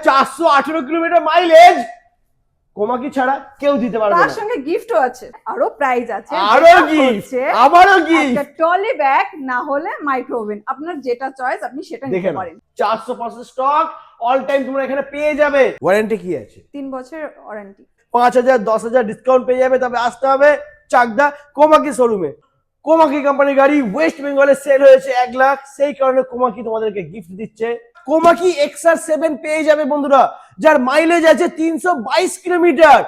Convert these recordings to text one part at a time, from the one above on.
418 kilometre mileage Komaki ছাড়া কেউ দিতে পারবে না। তার সঙ্গে গিফটও আছে, আরো প্রাইজ আছে, আরো গিফট, আবারও গিফট, একটা ট্রলি ব্যাগ না হলে মাইক্রো ওভেন, আপনার যেটা চয়েস আপনি সেটা নিতে পারেন। 400% স্টক অল টাইম তোমরা এখানে পেয়ে যাবে। ওয়ারেন্টি কি আছে? 3 বছর ওয়ারেন্টি। 5000 10,000 ডিসকাউন্ট পেয়ে যাবে। তবে আসতে হবে চাকদা কোমাকি শোরুমে। কোমাকি কোম্পানির গাড়ি ওয়েস্ট বেঙ্গলে সেল হয়েছে 1 লাখ, সেই কারণে কোমাকি তোমাদেরকে গিফট দিচ্ছে। কোমাকি XR7 পেয়ে যাবে বন্ধুরা, যার মাইলেজ আছে 322 কিলোমিটার,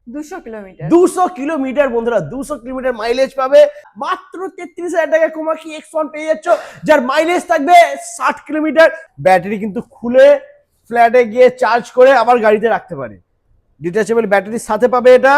200 কিলোমিটার বন্ধুরা, 200 কিলোমিটার মাইলেজ পাবে। মাত্র 33,000 টাকায় কোমাকি X1 পেয়ে যাচ্ছ, যার মাইলেজ থাকবে 60 কিলোমিটার। ব্যাটারি কিন্তু খুলে ফ্ল্যাটে গিয়ে চার্জ করে আবার গাড়িতে রাখতে পারে। ডিটাচেবল ব্যাটারির সাথে পাবে এটা।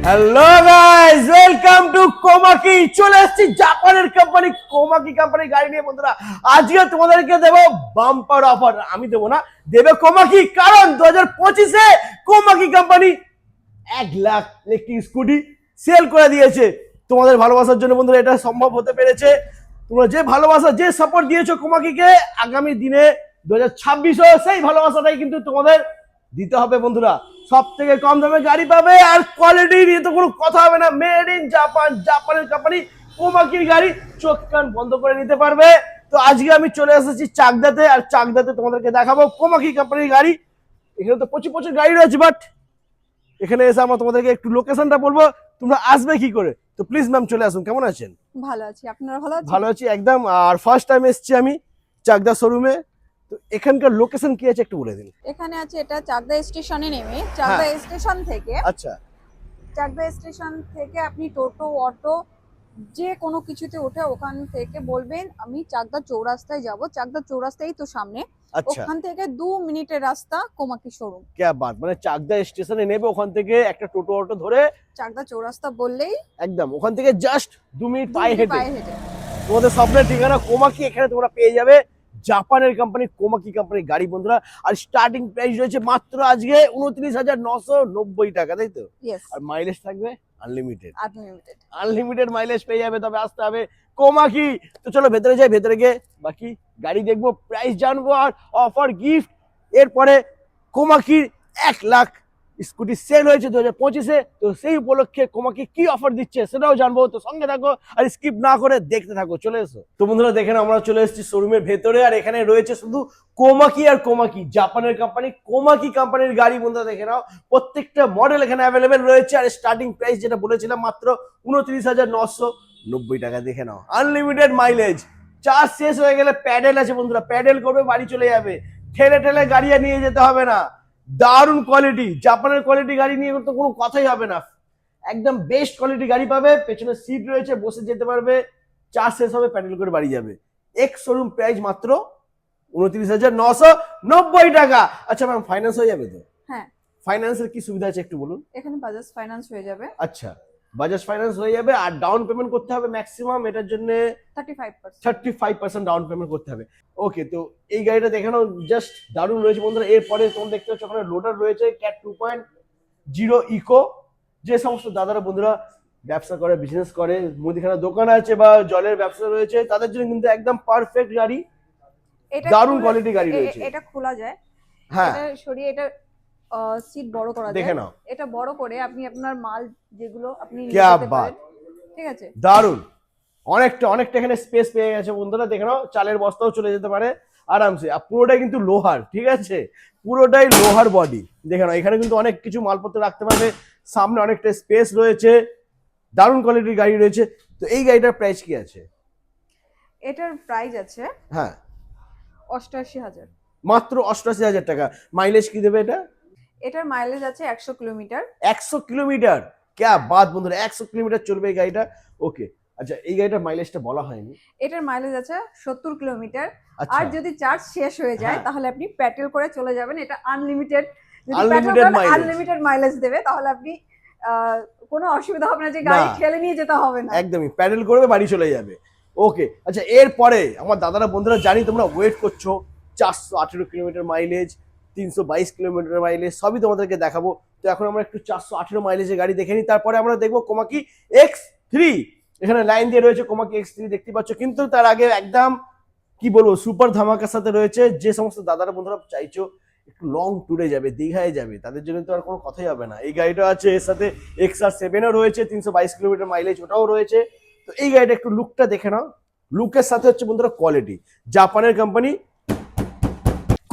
Hello guys, welcome to Komaki. চলে এসেছি জাপানের কোম্পানি কোমাকি কোম্পানির গাড়ি নিয়ে বন্ধুরা। আজকে তোমাদেরকে দেবো বাম্পার অফার। আমি দেবো না, দেবে কোমাকি, কারণ 2025-এ Komaki company 1 lakh electric scooty sale করে দিয়েছে। তোমাদের ভালোবাসার জন্য বন্ধুরা এটা সম্ভব হতে পেরেছে। তোমরা যে ভালোবাসা, যে সাপোর্ট দিয়েছো কোমাকিকে, আগামী দিনে 2026-ও সেই ভালোবাসাটাই কিন্তু তোমাদের দিতে হবে বন্ধুরা। সব থেকে কম দামে গাড়ি পাবে, আর কোয়ালিটি নিয়ে তো কোনো কথা হবে না। মেড ইন জাপান, জাপানের কোম্পানি কোমাকির গাড়ি, চোখ কান বন্ধ করে নিতে পারবে। তো আজকে আমি চলে এসেছি চাকদাতে, আর চাকদাতে তোমাদেরকে দেখাবো কোমাকি কোম্পানির গাড়ি। এখানে তো প্রচুর প্রচুর গাড়ি রয়েছে, বাট এখানে এসে আমরা তোমাদেরকে একটু লোকেশনটা বলবো, তোমরা আসবে কি করে। তো প্লিজ ম্যাম চলে আসুন। কেমন আছেন? ভালো আছি, আপনারা ভালো আছেন? ভালো আছি একদম। আর ফার্স্ট টাইম এসেছি আমি চাকদা শোরুমে। তো এখানকার লোকেশন কি আছে একটু বলে দিন। এখানে আছে, এটা চাকদা স্টেশনে নেমে, চাকদা স্টেশন থেকে, আচ্ছা, চাকদা স্টেশন থেকে আপনি টোটো অটো যে কোনো কিছুতে উঠে ওখান থেকে বলবেন আমি চাকদা চৌরাস্তায় যাব। চাকদা চৌরাস্তায় তো সামনে, আচ্ছা, ওখান থেকে 2 মিনিটের রাস্তা কোমাকি শোরুম। क्या बात, মানে চাকদা স্টেশনে নেবে, ওখান থেকে একটা টোটো অটো ধরে চাকদা চৌরাস্তা বললেই একদম ওখান থেকে জাস্ট 2 মিনিট পায়ে হেঁটে হেঁটে তোমাদের স্বপ্নের ঠিকানা কোমাকি। এখানে তোমরা পেয়ে যাবে জাপানের কোম্পানি কোমাকি কোম্পানির গাড়ি বন্ধুরা। আর স্টার্টিং প্রাইস রয়েছে মাত্র আজকে 29,990 টাকা, তাই তো? ইয়েস, আর মাইলেজ থাকবে আনলিমিটেড, আনলিমিটেড। আনলিমিটেড মাইলেজ পেয়ে যাবে। তবে আসতে হবে কোমাকি। তো চলো ভেতরে যাই, ভেতরে গিয়ে বাকি গাড়ি দেখবো, প্রাইস জানবো, আর অফার গিফট। এরপরে কোমাকির 1 লাখ স্কুটি সেল হয়েছে 2025-এ, তো সেই উপলক্ষে কোমাকি কি অফার দিচ্ছে সেটাও জানবো। তো সঙ্গে থাকো আর স্কিপ না করে দেখতে থাকো। চলে এসো। তো বন্ধুরা দেখেন আমরা চলে এসেছি শোরুমের ভেতরে, আর এখানে রয়েছে শুধু কোমাকি আর কোমাকি, জাপানের কোম্পানি কোমাকি কোম্পানির গাড়ি। বন্ধুরা দেখে নাও, প্রত্যেকটা মডেল এখানে অ্যাভেলেবেল রয়েছে। আর স্টার্টিং প্রাইস যেটা বলেছিলাম মাত্র 29,990 টাকা। দেখে নাও, আনলিমিটেড মাইলেজ। চার্জ শেষ হয়ে গেলে প্যাডেল আছে বন্ধুরা, প্যাডেল করবে বাড়ি চলে যাবে, ঠেলে ঠেলে গাড়ি আর নিয়ে যেতে হবে না। দারুণ কোয়ালিটি, জাপানের কোয়ালিটি গাড়ি নিয়ে তো কোনো কথাই হবে না। একদম বেস্ট কোয়ালিটি গাড়ি পাবে, পেছনে সিট রয়েছে, বসে যেতে পারবে, চার্জ শেষ হবে প্যাডেল করে বাড়ি যাবে। এক্স শোরুম প্রাইস মাত্র 29,990 টাকা। আচ্ছা ম্যাম, ফাইন্যান্স হয়ে যাবে তো? হ্যাঁ, ফাইন্যান্সের কি সুবিধা আছে একটু বলুন। এখানে বাজাজ ফাইন্যান্স হয়ে যাবে। আচ্ছা, বাজাজ ফাইন্যান্স হয়ে যাবে। আর ডাউন পেমেন্ট করতে হবে ম্যাক্সিমাম এটার জন্য 35% ডাউন পেমেন্ট করতে হবে। ওকে, তো এই গাড়িটা দেখে নাও, জাস্ট দারুণ রয়েছে বন্ধুরা। এরপরে তোমরা দেখতে পাচ্ছ ওখানে লোডার রয়েছে, ক্যাট 2.0 ইকো। যে সমস্ত দাদারা বন্ধুরা ব্যবসা করে, বিজনেস করে, মুদিখানা দোকান আছে বা জলের ব্যবসা রয়েছে, তাদের জন্য কিন্তু একদম পারফেক্ট গাড়ি, দারুণ কোয়ালিটি গাড়ি রয়েছে। এটা খোলা যায়, হ্যাঁ, এটা সরিয়ে এটা সিট বড় করা যায়, দেখে নাও। এটা বড় করে আপনি আপনার মাল যেগুলো আপনি নিয়ে क्या যেতে बात, পারেন। ঠিক আছে, দারুণ। অনেকটা অনেকটা এখানে স্পেস পেয়ে গেছে বন্ধুরা। দেখে নাও, চালের বস্তাও চলে যেতে পারে আরামসে। আর পুরোটাই কিন্তু লোহার, ঠিক আছে, পুরোটাই লোহার বডি। দেখে নাও, এখানে কিন্তু অনেক কিছু মালপত্র রাখতে পারবে, সামনে অনেকটা স্পেস রয়েছে, দারুণ কোয়ালিটির গাড়ি রয়েছে। তো এই গাড়িটার প্রাইস কি আছে? এটার প্রাইস আছে হ্যাঁ, 88,000। মাত্র 88,000 টাকা। মাইলেজ কি দেবে এটা? এটার মাইলেজ আছে 100 কিলোমিটার। 100 কিলোমিটার, क्या बात বন্ধুরা, 100 কিলোমিটার চলবে এই গাড়িটা। ওকে, আচ্ছা, এই গাড়িটার মাইলেজটা বলা হয়নি। এটার মাইলেজ আছে 70 কিলোমিটার। আচ্ছা, আর যদি চার্জ শেষ হয়ে যায় হ্যাঁ। তাহলে আপনি পেট্রোল করে চলে যাবেন, এটা আনলিমিটেড। যদি পেট্রোল Unlimited করেন mileage। আনলিমিটেড মাইলেজ দেবে, তাহলে আপনি কোনো অসুবিধা হবে না যে গাড়ি না। ঠেলে নিয়ে যেতে হবে না। একদমই প্যাডেল করবে, বাড়ি চলে যাবে। ওকে, আচ্ছা এরপরে আমার দাদারা বন্ধুরা জানি তোমরা ওয়েট করছো 418 কিলোমিটার মাইলেজ, 322 কিলোমিটার মাইলেজ সবই তোমাদেরকে দেখাবো। তো এখন আমরা একটু 418 মাইলেজের গাড়ি দেখে নিই, তারপরে আমরা দেখবো কোমাকি X3। এখানে লাইন দিয়ে রয়েছে কোমাকি X3 দেখতে পাচ্ছ, কিন্তু তার আগে একদম কি বলবো সুপার ধামাকার সাথে রয়েছে। যে সমস্ত দাদারা বন্ধুরা চাইছো একটু লং ট্যুরে যাবে, দীঘায় যাবে, তাদের জন্য তো আর কোনো কথাই হবে না। এই গাড়িটা আছে, এর সাথে XR7ও রয়েছে, 322 কিলোমিটার মাইলেজ ওটাও রয়েছে। তো এই গাড়িটা একটু লুকটা দেখে নাও। লুকের সাথে হচ্ছে বন্ধুরা কোয়ালিটি, জাপানের কোম্পানি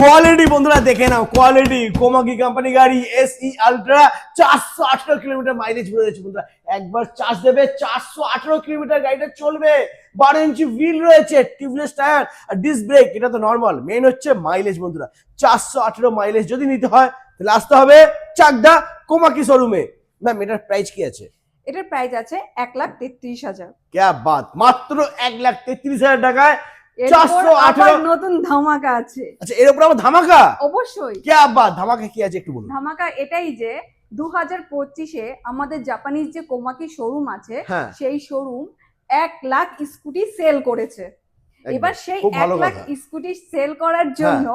কোয়ালিটি বন্ধুরা দেখে নাও, কোয়ালিটি কোমাকি কোম্পানি গাড়ি SE আলট্রা 418 কিলোমিটার মাইলেজ রয়েছে বন্ধুরা। একবার চার্জ দেবে 418 কিলোমিটার গাড়িটা চলবে। 12 ইঞ্চি হুইল রয়েছে, টিউবলেস টায়ার আর ডিস্ক ব্রেক, এটা তো নর্মাল। মেন হচ্ছে মাইলেজ বন্ধুরা, 418 মাইলেজ যদি নিতে হয় তাহলে আসতে হবে চাকদা কোমাকি শোরুমে। ম্যাম এটার প্রাইস কি আছে? এটার প্রাইস আছে 1,33,000। ক্যা বাত, মাত্র 1,33,000 টাকায় এরপর 418। আবার নতুন ধামাকা আছে। আচ্ছা, এর উপর আবার ধামাকা? অবশ্যই ক্যা বাত, ধামাকা কি আছে একটু বলুন। ধামাকা এটাই যে 2025-এ আমাদের জাপানিজ যে কোমাকি শোরুম আছে, হ্যাঁ। সেই শোরুম 1 লাখ স্কুটি সেল করেছে। একদম, এবার সেই খুব 1 ভালো লাখ কথা। স্কুটি সেল করার জন্য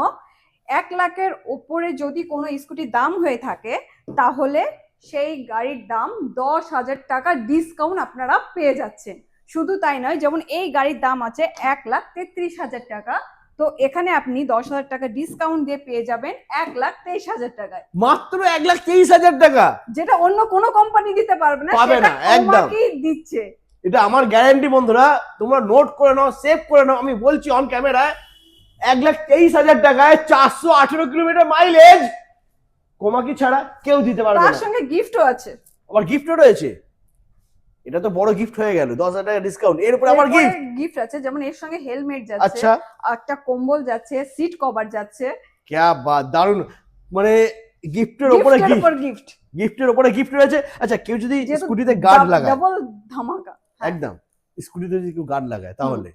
1 লাখের উপরে যদি কোনো স্কুটির দাম হয়ে থাকে তাহলে সেই গাড়ির দাম 10,000 টাকা ডিসকাউন্ট আপনারা পেয়ে যাচ্ছেন। শুধু তাই নয়, যেমন এই গাড়ির দাম আছে 1,33,000 টাকা, তো এখানে আপনি 10,000 টাকা ডিসকাউন্ট দিয়ে পেয়ে যাবেন 1,23,000 টাকায়, মাত্র 1,23,000 টাকা। যেটা অন্য কোনো কোম্পানি দিতে পারবে না, পাবে সেটা না, একদম। কোমাকি দিচ্ছে। এটা আমার গ্যারান্টি বন্ধুরা, তোমরা নোট করে নাও, সেভ করে নাও, আমি বলছি অন ক্যামেরায়। 1,23,000 টাকায় 418 কিলোমিটার মাইলেজ কোমাকি ছাড়া কেউ দিতে পারবে তার না। সঙ্গে গিফটও আছে। আবার গিফটও রয়েছে, এটা তো বড় গিফট হয়ে গেল, 10,000 টাকা ডিসকাউন্ট, এর উপর আবার গিফট। গিফট আছে, যেমন এর সঙ্গে হেলমেট যাচ্ছে, আচ্ছা, একটা কম্বল যাচ্ছে, সিট কভার যাচ্ছে। ক্যা বাত, দারুন। মানে গিফটের উপরে গিফটের গিফট, উপর গিফট, গিফটের উপরে গিফট রয়েছে। আচ্ছা, কেউ যদি যেহেতু স্কুটিতে গার্ড লাগায়, ডাবল ধামাকা। হ্যাঁ। একদম স্কুটিতে যদি কেউ গার্ড লাগায় তাহলে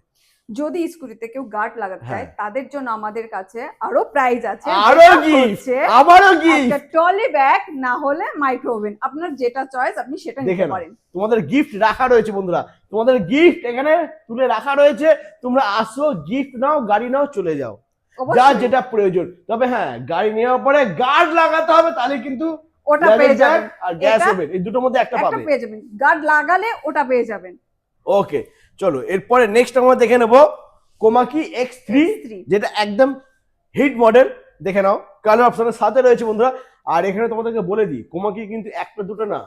যদি স্কুটিতে কেউ গার্ড লাগাতে চায় হ্যাঁ। তাদের জন্য আমাদের কাছে আরো প্রাইজ আছে, আরো যেটা গিফট, হচ্ছে আবারও গিফট, একটা ট্রলি ব্যাগ না হলে মাইক্রো ওভেন। আপনার যেটা চয়েস আপনি সেটা দেখে নিতে নাও। পারেন। তোমাদের গিফট রাখা রয়েছে বন্ধুরা, তোমাদের গিফট এখানে তুলে রাখা রয়েছে। তোমরা আসো, গিফট নাও, গাড়ি নাও, চলে যাও, যা অবশ্যই যেটা প্রয়োজন। তবে হ্যাঁ, গাড়ি নেওয়ার পরে গার্ড লাগাতে হবে, তাহলে কিন্তু ওটা পেয়ে যাবেন, আর গ্যাস এটা ওভেন এই দুটোর মধ্যে একটা একটা পাবে। পেয়ে যাবেন, গার্ড লাগালে ওটা পেয়ে যাবেন। ওকে, চলো এরপরে নেক্সট আমরা দেখে নেবো কোমাকি X3, যেটা একদম হিট মডেল। দেখে নাও, কালার অপশনের সাথে রয়েছে বন্ধুরা। আর এখানে তোমাদেরকে বলে দিই, কোমাকি কিন্তু একটা দুটো না,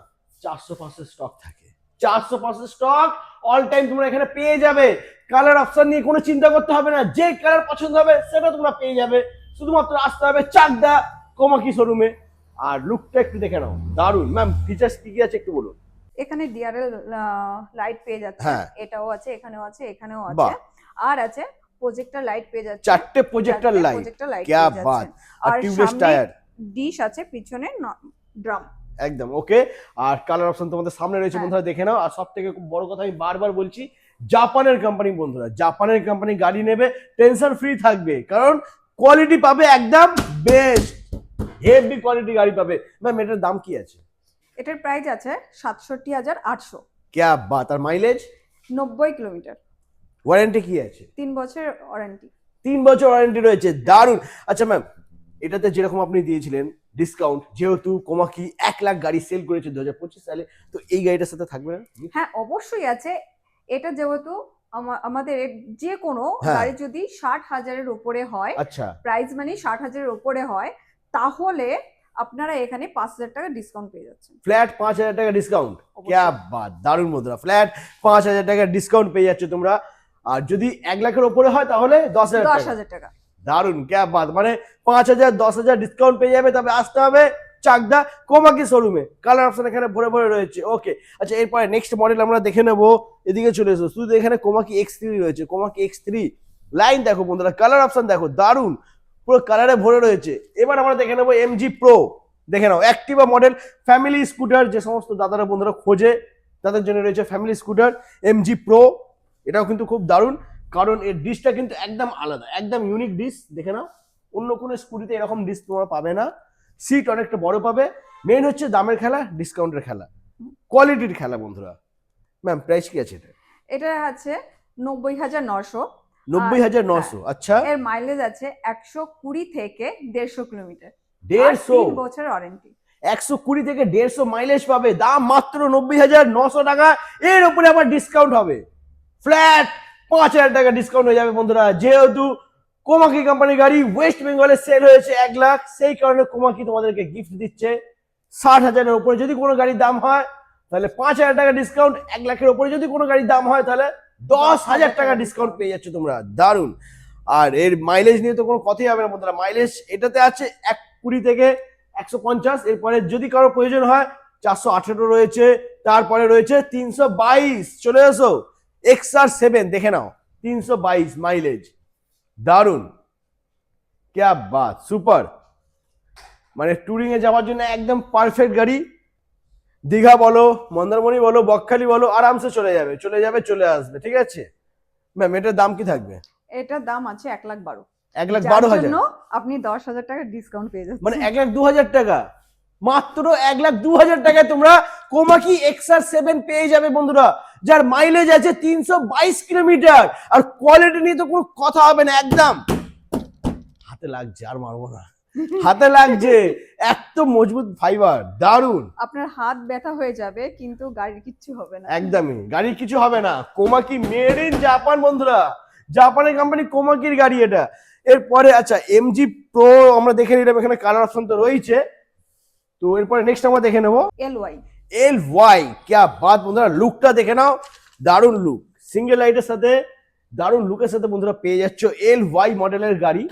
400-500 স্টক থাকে। 400-500 স্টক অল টাইম তোমরা এখানে পেয়ে যাবে। কালার অপশন নিয়ে কোনো চিন্তা করতে হবে না, যে কালার পছন্দ হবে সেটা তোমরা পেয়ে যাবে। শুধুমাত্র আসতে হবে চাকদা কোমাকি শোরুমে। আর লুকটা একটু দেখে নাও, দারুন। ম্যাম ফিচার্স কি কি আছে একটু বলুন। এখানে ডিআরএল লাইট পেয়ে যাচ্ছে, হ্যাঁ। এটাও আছে, এখানেও আছে, এখানেও বাহ। আছে। আর আছে প্রজেক্টর লাইট পেয়ে যাচ্ছে, 4টে প্রজেক্টর লাইট, প্রজেক্টর লাইট ক্যা পেয়ে বাত। যাচ্ছেন। আর আর টিউবলেস সামনে টায়ার, ডিশ আছে, পিছনে ড্রাম। একদম ওকে। আর কালার অপশন তোমাদের সামনে রয়েছে হ্যাঁ। বন্ধুরা, দেখে নাও। আর সব থেকে খুব বড় কথা, আমি বারবার বলছি, জাপানের কোম্পানি বন্ধুরা, জাপানের কোম্পানি গাড়ি নেবে টেনশন ফ্রি থাকবে, কারণ কোয়ালিটি পাবে একদম বেস্ট, হেভি কোয়ালিটি গাড়ি পাবে। ম্যাম এটার দাম কি আছে? এটার প্রাইস আছে 67,800। ক্যা বাত। আর মাইলেজ? 90 কিলোমিটার। ওয়ারেন্টি কি আছে? 3 বছর ওয়ারেন্টি। 3 বছর ওয়ারেন্টি রয়েছে, দারুন। আচ্ছা ম্যাম, এটাতে যেরকম আপনি দিয়েছিলেন ডিসকাউন্ট, যেহেতু কোমাকি 1 লাখ গাড়ি সেল করেছে 2025 সালে, তো এই গাড়িটার সাথে থাকবে না? হ্যাঁ অবশ্যই আছে। এটা যেহেতু আমাদের যে কোনো হ্যাঁ। গাড়ি যদি 60,000-এর উপরে হয়, আচ্ছা, প্রাইস মানে 60,000-এর উপরে হয়, তাহলে আপনারা এখানে 5,000 টাকা ডিসকাউন্ট পেয়ে যাচ্ছেন। ফ্ল্যাট 5,000 টাকা ডিসকাউন্ট, অবশ্যই। ক্যা বাত, দারুন বন্ধুরা। ফ্ল্যাট 5,000 টাকা ডিসকাউন্ট পেয়ে যাচ্ছে তোমরা। আর যদি 1 লাখের উপরে হয় তাহলে 10,000 টাকা। 10,000 টাকা। দারুন, ক্যা বাত। মানে 5,000 10,000 ডিসকাউন্ট পেয়ে যাবে। তবে আসতে হবে চাকদা কোমাকি শোরুমে। কালার অপশন এখানে ভরে ভরে রয়েছে। ওকে, আচ্ছা এরপরে নেক্সট মডেল আমরা দেখে নেবো। এদিকে চলে এসো, শুধু এখানে কোমাকি X3 রয়েছে। কোমাকি X3 লাইন দেখো বন্ধুরা, কালার অপশন দেখো, দারুন, পুরো কালারে ভরে রয়েছে। এবার আমরা দেখে নেবো MG Pro। দেখে নাও, অ্যাক্টিভা মডেল, ফ্যামিলি স্কুটার, যে সমস্ত দাদারা বন্ধুরা খোঁজে তাদের জন্য রয়েছে ফ্যামিলি স্কুটার MG Pro। এটাও কিন্তু খুব দারুণ, কারণ এর ডিসটা কিন্তু একদম আলাদা, একদম ইউনিক ডিস। দেখে নাও, অন্য কোনো স্কুটিতে এরকম ডিস তোমরা পাবে না। সিট অনেকটা বড় পাবে। মেন হচ্ছে দামের খেলা, ডিসকাউন্টের খেলা, কোয়ালিটির খেলা বন্ধুরা। ম্যাম প্রাইস কি আছে এটা? এটা আছে 90,900। 90,900। আচ্ছা, এর মাইলেজ আছে 120 থেকে 150 কিলোমিটার। 150? 3 বছর ওয়ারেন্টি। 120 থেকে 150 মাইলেজ পাবে, দাম মাত্র 90,900 টাকা। এর উপরে আবার ডিসকাউন্ট হবে, ফ্ল্যাট 5,000 টাকা ডিসকাউন্ট হয়ে যাবে বন্ধুরা। যেহেতু কোমাকি কোম্পানির গাড়ি ওয়েস্ট বেঙ্গলে সেল হয়েছে 1 লাখ, সেই কারণে কোমাকি তোমাদেরকে গিফট দিচ্ছে 60,000-এর উপরে যদি কোনো গাড়ির দাম হয় তাহলে 5,000 টাকা ডিসকাউন্ট, 1 লাখের উপরে যদি কোনো গাড়ির দাম হয় তাহলে 10,000 টাকা ডিসকাউন্ট পেয়ে যাচ্ছ তোমরা। দারুণ। আর এর মাইলেজ নিয়ে তো কোনো কথাই হবে না বন্ধুরা। মাইলেজ এটাতে আছে 120 থেকে 150। এরপরে যদি কারো প্রয়োজন হয় 418 রয়েছে, তারপরে রয়েছে 322। চলে এসো XR7 দেখে নাও, 322 মাইলেজ। দারুণ, ক্যা বাত, সুপার। মানে ট্যুরিং এ যাওয়ার জন্য একদম পারফেক্ট গাড়ি। দীঘা বলো, মন্দারমণি বলো, বকখালি বলো, আরামসে চলে যাবে, চলে আসবে। ঠিক আছে ম্যাম, এটার দাম কি থাকবে? এটার দাম আছে 1,12,000। 1,12,000 জন্য আপনি 10,000 টাকা ডিসকাউন্ট পেয়ে যাচ্ছেন। মানে 1,02,000 টাকা, মাত্র 1,02,000 টাকায় তোমরা কোমাকি XR7 পেয়ে যাবে বন্ধুরা, যার মাইলেজ আছে 322 কিলোমিটার। আর কোয়ালিটি নিয়ে তো কোনো কথা হবে না, একদম হাতে লাগছে, আর মারবো না, হাতে লাগছে, এত মজবুত ফাইবার, দারুণ। আপনার হাত ব্যথা হয়ে যাবে কিন্তু গাড়ির কিচ্ছু হবে না। একদমই গাড়ির কিছু হবে না। কোমাকি মেড ইন জাপান বন্ধুরা, জাপানের কোম্পানি কোমাকির গাড়ি এটা। এরপরে আচ্ছা MG Pro আমরা দেখে নিলাম, এখানে কালার অপশন তো রয়েছে। তো এরপরে নেক্সট আমরা দেখে নেবো LY। ক্যা বাত বন্ধুরা, লুকটা দেখে নাও, দারুণ লুক, সিঙ্গেল লাইটের সাথে দারুণ লুকের সাথে বন্ধুরা পেয়ে যাচ্ছ LY মডেলের গাড়ি।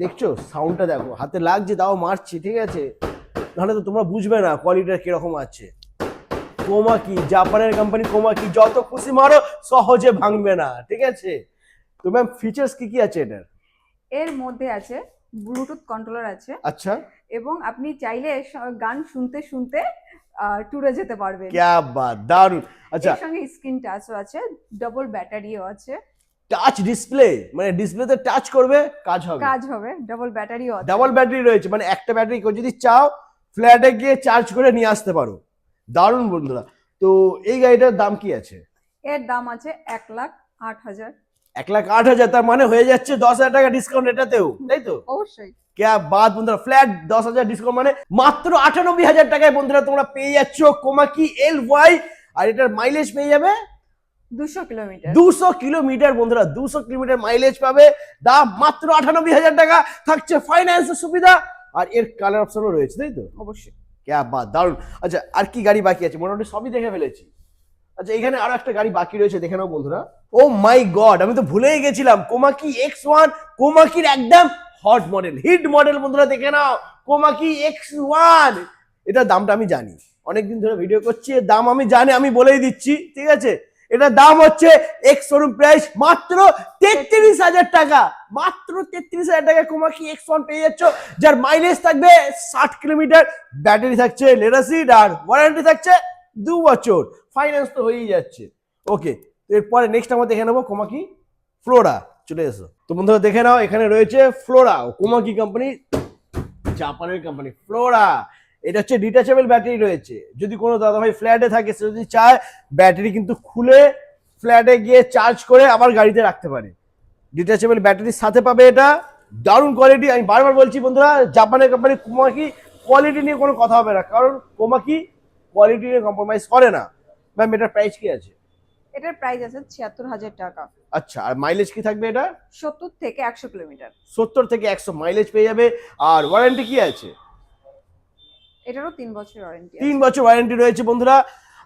দেখছো সাউন্ডটা দেখো, হাতে লাগছে তাও মারছি, ঠিক আছে, নাহলে তো তোমরা বুঝবে না কোয়ালিটিটা কিরকম আছে। কোমাকি জাপানের কোম্পানি, কোমাকি যত খুশি মারো সহজে ভাঙবে না, ঠিক আছে। তো ম্যাম ফিচার্স কি কি আছে এটার? এর মধ্যে আছে ব্লুটুথ কন্ট্রোলার আছে। আচ্ছা, এবং আপনি চাইলে গান শুনতে শুনতে ট্যুরে যেতে পারবেন। ক্যা বাত, দারুণ। আচ্ছা, এর সঙ্গে স্ক্রিন টাচও আছে, ডাবল ব্যাটারিও আছে। টাচ ডিসপ্লে, মানে ডিসপ্লেতে টাচ করবে কাজ হবে, ডাবল ব্যাটারিও আছে। ডাবল ব্যাটারি রয়েছে, মানে একটা ব্যাটারি যদি চাও ফ্ল্যাটে গিয়ে চার্জ করে নিয়ে আসতে পারো। দারুণ বন্ধুরা। তো এই গাড়িটার দাম কি আছে? এর দাম আছে 1,08,000। 1,08,000, তার মানে হয়ে যাচ্ছে 10,000 টাকা ডিসকাউন্ট এটাতেও, তাই তো? অবশ্যই। ক্যা বাত বন্ধুরা, ফ্ল্যাট 10,000 ডিসকাউন্ট, মানে মাত্র 98,000 টাকায় বন্ধুরা তোমরা পেয়ে যাচ্ছ কোমাকি LY। আর এটার মাইলেজ পেয়ে যাবে 200 কিলোমিটার। 200 কিলোমিটার বন্ধুরা, 200 কিলোমিটার মাইলেজ পাবে, দাম মাত্র 98,000 টাকা। থাকছে ফাইন্যান্সের সুবিধা, আর এর কালার অপশনও রয়েছে, তাই তো? অবশ্যই। ক্যা বাত, দারুণ। আচ্ছা আর কি গাড়ি বাকি আছে? মোটামুটি সবই দেখে ফেলেছি। আচ্ছা এখানে আরো একটা গাড়ি বাকি রয়েছে, দেখে নাও বন্ধুরা। ও মাই গড, আমি তো ভুলেই গেছিলাম, কোমাকি X1, কোমাকির একদম হট মডেল, হিট মডেল বন্ধুরা, দেখে নাও কোমাকি X1। এটার দামটা আমি জানি, অনেকদিন ধরে ভিডিও করছি, এর দাম আমি জানি, আমি বলেই দিচ্ছি, ঠিক আছে। এটার দাম হচ্ছে এক্স শোরুম প্রাইস মাত্র 33,000 টাকা, মাত্র 33,000 টাকা কোমাকি X1 পেয়ে যাচ্ছ, যার মাইলেজ থাকবে 60 কিলোমিটার, ব্যাটারি থাকছে লেডাসিড, আর ওয়ারেন্টি থাকছে 2 বছর, ফাইন্যান্স তো হয়েই যাচ্ছে। ওকে, এরপরে নেক্সট আমরা দেখে নেবো কোমাকি ফ্লোরা। চলে এসো তো বন্ধুরা, দেখে নাও এখানে রয়েছে ফ্লোরা, কোমাকি কোম্পানি, জাপানের কোম্পানি ফ্লোরা। এটা হচ্ছে ডিটাচেবল ব্যাটারি রয়েছে, যদি কোনো দাদা ভাই ফ্ল্যাটে থাকে সে যদি চায় ব্যাটারি কিন্তু খুলে ফ্ল্যাটে গিয়ে চার্জ করে আবার গাড়িতে রাখতে পারে। ডিটাচেবল ব্যাটারির সাথে পাবে এটা, দারুণ কোয়ালিটি। আমি বারবার বলছি বন্ধুরা, জাপানের কোম্পানি কোমাকি, কোয়ালিটি নিয়ে কোনো কথা হবে না, কারণ কোমাকি কোয়ালিটি নিয়ে কম্প্রোমাইজ করে না। ম্যাম এটার প্রাইস কি আছে? এটার প্রাইস আছে 76,000 টাকা। আচ্ছা, আর মাইলেজ কি থাকবে এটা? 70 থেকে 100 কিলোমিটার। 70 থেকে 100 মাইলেজ পেয়ে যাবে। আর ওয়ারেন্টি কি আছে? এটারও 3 বছর ওয়ারেন্টি আছে। 3 বছর ওয়ারেন্টি রয়েছে বন্ধুরা।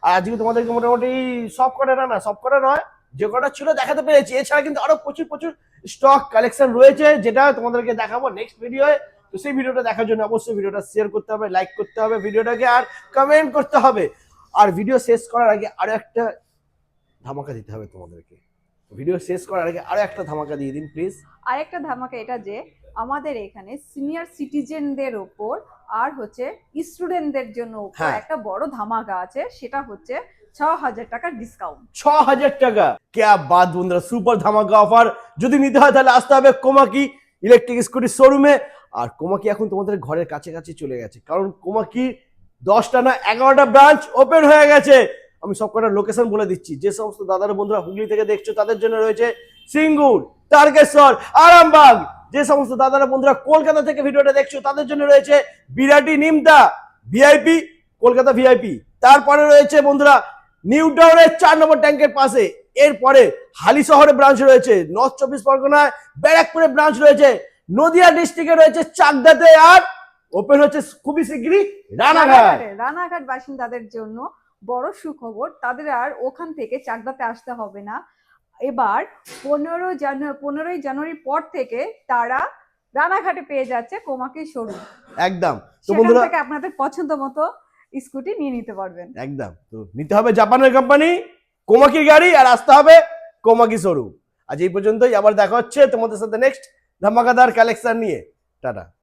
আর আজকে তোমাদেরকে মোটামুটি সব কটা না, সব কটা নয়, যে কটা ছিল দেখাতে পেরেছি। এছাড়া কিন্তু আরো প্রচুর স্টক কালেকশন রয়েছে, যেটা তোমাদেরকে দেখাবো নেক্সট ভিডিওয়ে। তো সেই ভিডিওটা দেখার জন্য অবশ্যই ভিডিওটা শেয়ার করতে হবে, লাইক করতে হবে ভিডিওটাকে, আর কমেন্ট করতে হবে। আর ভিডিও শেষ করার আগে আরো একটা ধামাকা দিতে হবে তোমাদেরকে। ভিডিও শেষ করার আগে আরো একটা ধামাকা দিয়ে দিন প্লিজ। আরেকটা ধামাকা এটা যে আমাদের এখানে সিনিয়র সিটিজেনদের ওপর আর হচ্ছে স্টুডেন্টদের জন্য উপর হ্যাঁ। একটা বড় ধামাকা আছে, সেটা হচ্ছে 6,000 টাকার ডিসকাউন্ট। 6,000 টাকা, ক্যা বাত বন্ধুরা, সুপার ধামাকা অফার। যদি নিতে হয় তাহলে আসতে হবে কোমাকি ইলেকট্রিক স্কুটি শোরুমে। আর কোমাকি এখন তোমাদের ঘরের কাছাকাছি চলে গেছে, কারণ কোমাকি 10টা না 11টা ব্রাঞ্চ ওপেন হয়ে গেছে। আমি সবকটা লোকেশন বলে দিচ্ছি। যে সমস্ত দাদার বন্ধুরা হুগলি থেকে দেখছো তাদের জন্য রয়েছে সিঙ্গুর, তারকেশ্বর, আরামবাগ। যে সমস্ত দাদারা বন্ধুরা কলকাতা থেকে ভিডিওটা দেখছো তাদের জন্য রয়েছে বিরাটি, নিমতা, ভিআইপি, কলকাতা ভিআইপি। তারপরে রয়েছে বন্ধুরা নিউ টাউনের 4 নম্বর ট্যাঙ্কের পাশে। এরপরে হালি শহরে ব্রাঞ্চ রয়েছে, নর্থ 24 পরগনায় ব্যারাকপুরে ব্রাঞ্চ রয়েছে, নদিয়া ডিস্ট্রিক্টে রয়েছে চাকদাতে, আর ওপেন হচ্ছে খুবই শিগগিরই রানাঘাট। রানাঘাট বাসিন্দাদের জন্য বড় সুখবর, তাদের আর ওখান থেকে চাকদাতে আসতে হবে না। এবার 15ই জানুয়ারির পর থেকে তারা রানাঘাটে পেয়ে যাচ্ছে কোমাকি শোরুম। একদম। তো সেখান বন্ধুরা থেকে আপনাদের পছন্দ মতো স্কুটি নিয়ে নিতে পারবেন। একদম, তো নিতে হবে জাপানের কোম্পানি কোমাকির গাড়ি আর আসতে হবে কোমাকি শোরুম। আজ এই পর্যন্তই, আবার দেখা হচ্ছে তোমাদের সাথে নেক্সট ধামাকাদার কালেকশন নিয়ে। টাটা।